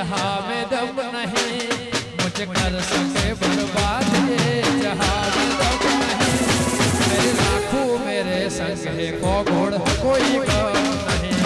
जहां में दम नहीं मुझे कर सके बर्बाद ये जहां में दम नहीं मेरे लाखों मेरे संग है को घोड़ कोई गम नहीं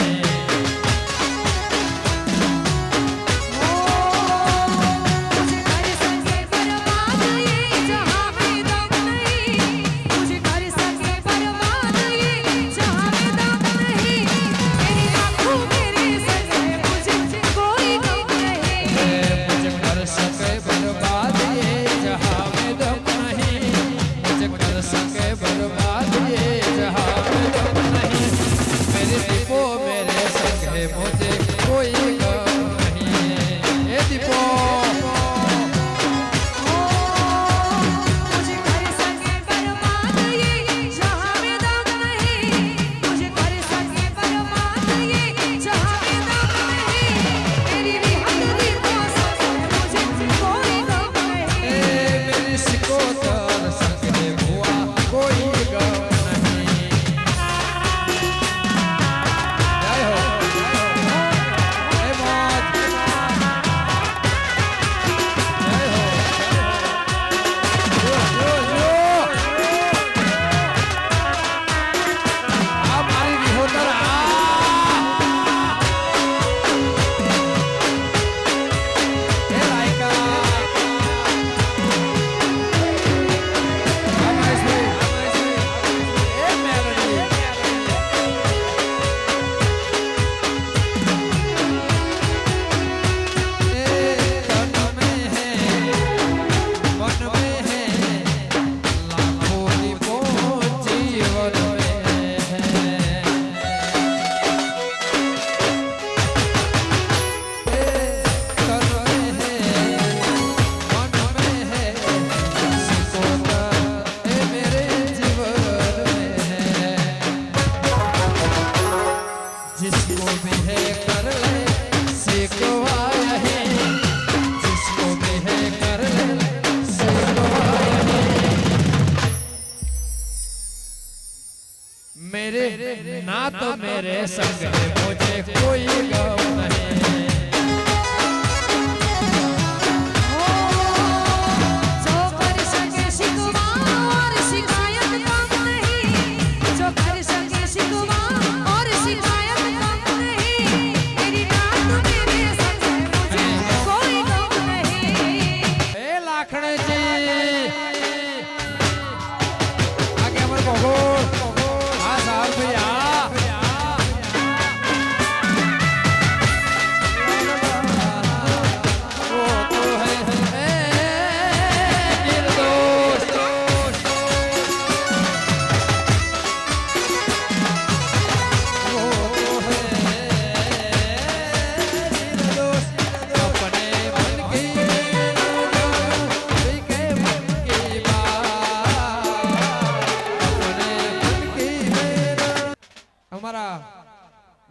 मेरे ना तो मेरे संग है मुझे कोई गम नहीं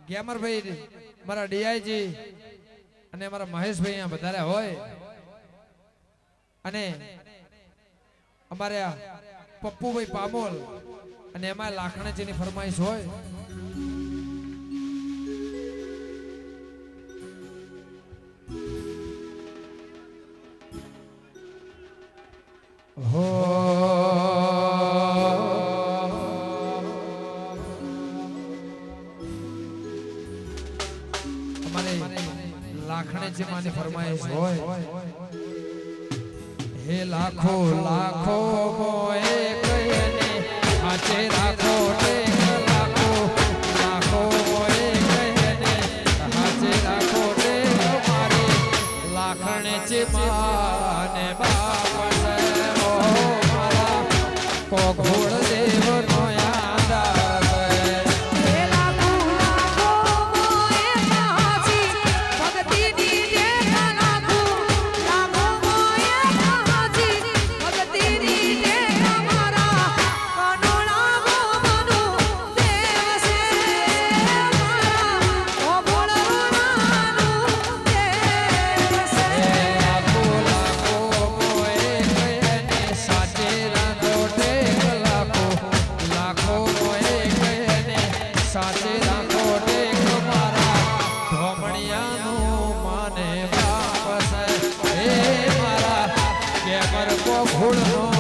ग्यामर भाई मारा डीआईजी અને અમારા મહેશ ભાઈ અહીંયા વધારે હોય અને અમારે પપ્પુ ભાઈ પામોલ અને એમાં લાખણેજીની ફરમાઈશ હોય હો लाखने मानी फरमाइश होय हे लाखो लाखो मोए कहने आचे राखो टेक लाखो लाखो मोए कहने आचे राखो टेक मारे लाखने माने बाप से ओ मारा को घोड़ देव नो घोड़नो